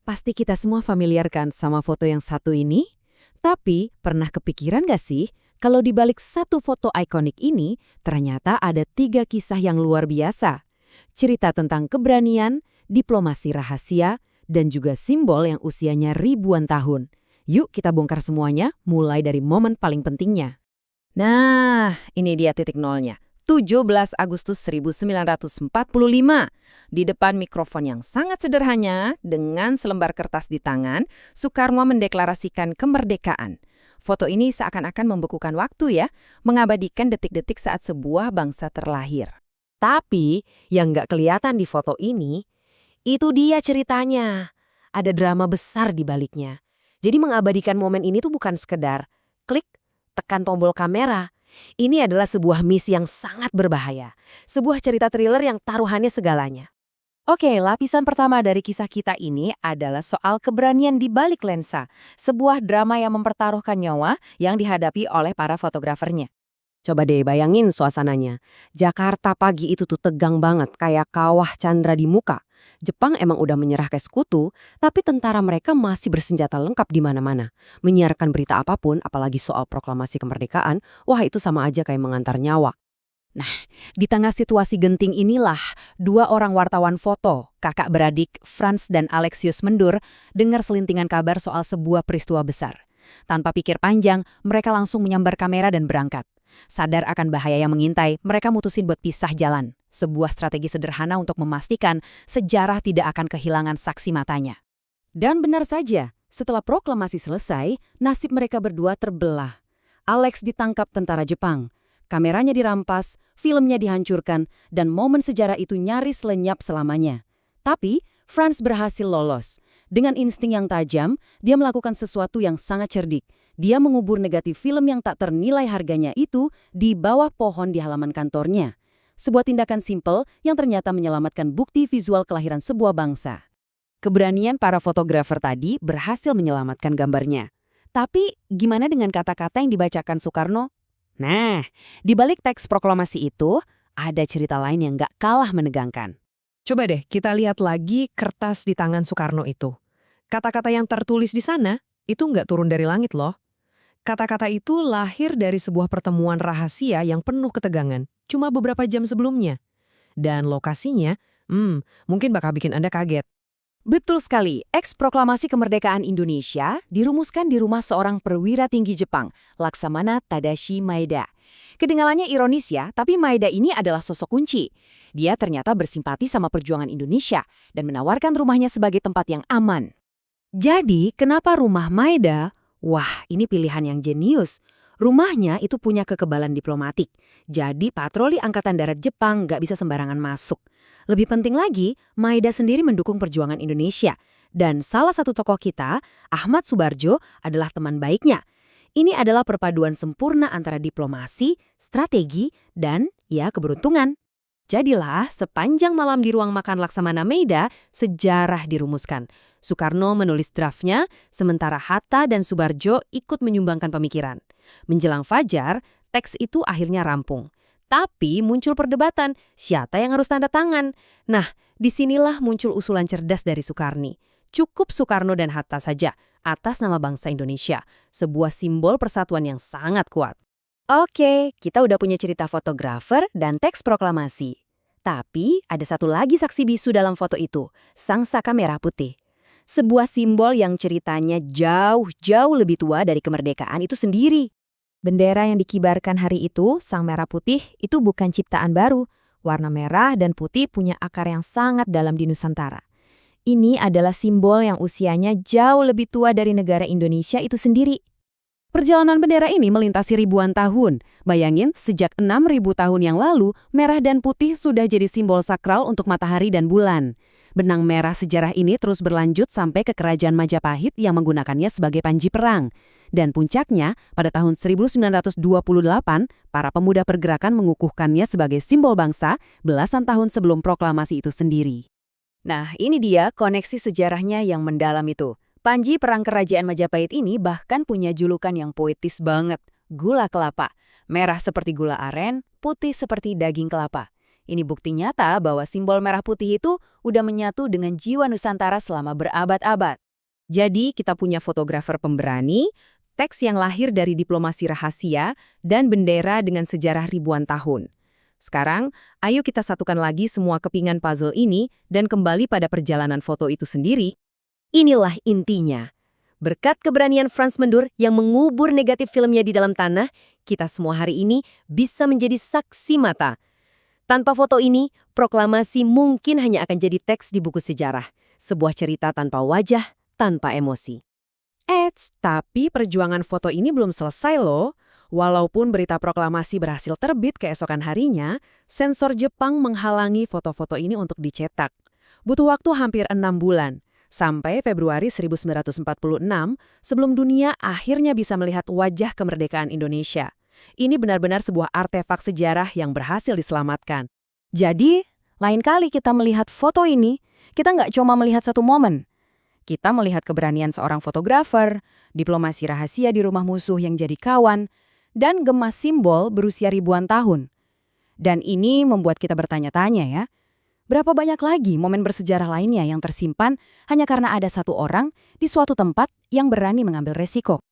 Pasti kita semua familiar kan sama foto yang satu ini? Tapi, pernah kepikiran gak sih, kalau di balik satu foto ikonik ini, ternyata ada 3 kisah yang luar biasa. Cerita tentang keberanian, diplomasi rahasia, dan juga simbol yang usianya ribuan tahun. Yuk kita bongkar semuanya, mulai dari momen paling pentingnya. Nah, ini dia titik nolnya. 17 Agustus 1945. Di depan mikrofon yang sangat sederhana, dengan selembar kertas di tangan, Soekarno mendeklarasikan kemerdekaan. Foto ini seakan-akan membekukan waktu ya, mengabadikan detik-detik saat sebuah bangsa terlahir. Tapi, yang nggak kelihatan di foto ini, itu dia ceritanya. Ada drama besar di baliknya. Jadi mengabadikan momen ini tuh bukan sekedar klik, tekan tombol kamera. Ini adalah sebuah misi yang sangat berbahaya. Sebuah cerita thriller yang taruhannya segalanya. Oke, lapisan pertama dari kisah kita ini adalah soal keberanian di balik lensa. Sebuah drama yang mempertaruhkan nyawa yang dihadapi oleh para fotografernya. Coba deh bayangin suasananya. Jakarta pagi itu tuh tegang banget, kayak kawah Chandra di muka. Jepang emang udah menyerah ke sekutu, tapi tentara mereka masih bersenjata lengkap di mana-mana. Menyiarkan berita apapun, apalagi soal proklamasi kemerdekaan, wah itu sama aja kayak mengantar nyawa. Nah, di tengah situasi genting inilah, 2 orang wartawan foto, kakak beradik Franz dan Alexius Mendur, dengar selintingan kabar soal sebuah peristiwa besar. Tanpa pikir panjang, mereka langsung menyambar kamera dan berangkat. Sadar akan bahaya yang mengintai, mereka mutusin buat pisah jalan. Sebuah strategi sederhana untuk memastikan sejarah tidak akan kehilangan saksi matanya. Dan benar saja, setelah proklamasi selesai, nasib mereka berdua terbelah. Alex ditangkap tentara Jepang. Kameranya dirampas, filmnya dihancurkan, dan momen sejarah itu nyaris lenyap selamanya. Tapi, Franz berhasil lolos. Dengan insting yang tajam, dia melakukan sesuatu yang sangat cerdik. Dia mengubur negatif film yang tak ternilai harganya itu di bawah pohon di halaman kantornya. Sebuah tindakan simpel yang ternyata menyelamatkan bukti visual kelahiran sebuah bangsa. Keberanian para fotografer tadi berhasil menyelamatkan gambarnya. Tapi, gimana dengan kata-kata yang dibacakan Soekarno? Nah, di balik teks proklamasi itu, ada cerita lain yang gak kalah menegangkan. Coba deh kita lihat lagi kertas di tangan Soekarno itu. Kata-kata yang tertulis di sana, itu nggak turun dari langit loh. Kata-kata itu lahir dari sebuah pertemuan rahasia yang penuh ketegangan, cuma beberapa jam sebelumnya. Dan lokasinya, mungkin bakal bikin Anda kaget. Betul sekali, eks-proklamasi kemerdekaan Indonesia dirumuskan di rumah seorang perwira tinggi Jepang, Laksamana Tadashi Maeda. Kedengarannya ironis ya, tapi Maeda ini adalah sosok kunci. Dia ternyata bersimpati sama perjuangan Indonesia dan menawarkan rumahnya sebagai tempat yang aman. Jadi, kenapa rumah Maeda? Wah, ini pilihan yang jenius. Rumahnya itu punya kekebalan diplomatik. Jadi, patroli Angkatan Darat Jepang nggak bisa sembarangan masuk. Lebih penting lagi, Maeda sendiri mendukung perjuangan Indonesia. Dan salah satu tokoh kita, Ahmad Subarjo, adalah teman baiknya. Ini adalah perpaduan sempurna antara diplomasi, strategi, dan ya keberuntungan. Jadilah, sepanjang malam di ruang makan Laksamana Maeda, sejarah dirumuskan. Soekarno menulis draftnya, sementara Hatta dan Subarjo ikut menyumbangkan pemikiran. Menjelang fajar, teks itu akhirnya rampung. Tapi muncul perdebatan, siapa yang harus tanda tangan? Nah, disinilah muncul usulan cerdas dari Soekarni. Cukup Soekarno dan Hatta saja, atas nama bangsa Indonesia. Sebuah simbol persatuan yang sangat kuat. Oke, kita udah punya cerita fotografer dan teks proklamasi. Tapi ada satu lagi saksi bisu dalam foto itu, sang saka merah putih. Sebuah simbol yang ceritanya jauh lebih tua dari kemerdekaan itu sendiri. Bendera yang dikibarkan hari itu, sang merah putih, itu bukan ciptaan baru. Warna merah dan putih punya akar yang sangat dalam di Nusantara. Ini adalah simbol yang usianya jauh lebih tua dari negara Indonesia itu sendiri. Perjalanan bendera ini melintasi ribuan tahun. Bayangin, sejak 6.000 tahun yang lalu, merah dan putih sudah jadi simbol sakral untuk matahari dan bulan. Benang merah sejarah ini terus berlanjut sampai ke Kerajaan Majapahit yang menggunakannya sebagai panji perang. Dan puncaknya, pada tahun 1928, para pemuda pergerakan mengukuhkannya sebagai simbol bangsa belasan tahun sebelum proklamasi itu sendiri. Nah, ini dia koneksi sejarahnya yang mendalam itu. Panji Perang Kerajaan Majapahit ini bahkan punya julukan yang poetis banget, gula kelapa. Merah seperti gula aren, putih seperti daging kelapa. Ini bukti nyata bahwa simbol merah putih itu udah menyatu dengan jiwa Nusantara selama berabad-abad. Jadi kita punya fotografer pemberani, teks yang lahir dari diplomasi rahasia, dan bendera dengan sejarah ribuan tahun. Sekarang, ayo kita satukan lagi semua kepingan puzzle ini dan kembali pada perjalanan foto itu sendiri. Inilah intinya. Berkat keberanian Frans Mendur yang mengubur negatif filmnya di dalam tanah, kita semua hari ini bisa menjadi saksi mata. Tanpa foto ini, proklamasi mungkin hanya akan jadi teks di buku sejarah. Sebuah cerita tanpa wajah, tanpa emosi. Tapi perjuangan foto ini belum selesai loh. Walaupun berita proklamasi berhasil terbit keesokan harinya, sensor Jepang menghalangi foto-foto ini untuk dicetak. Butuh waktu hampir 6 bulan. Sampai Februari 1946, sebelum dunia akhirnya bisa melihat wajah kemerdekaan Indonesia. Ini benar-benar sebuah artefak sejarah yang berhasil diselamatkan. Jadi, lain kali kita melihat foto ini, kita nggak cuma melihat satu momen. Kita melihat keberanian seorang fotografer, diplomasi rahasia di rumah musuh yang jadi kawan, dan gemas simbol berusia ribuan tahun. Dan ini membuat kita bertanya-tanya ya, berapa banyak lagi momen bersejarah lainnya yang tersimpan hanya karena ada satu orang di suatu tempat yang berani mengambil resiko?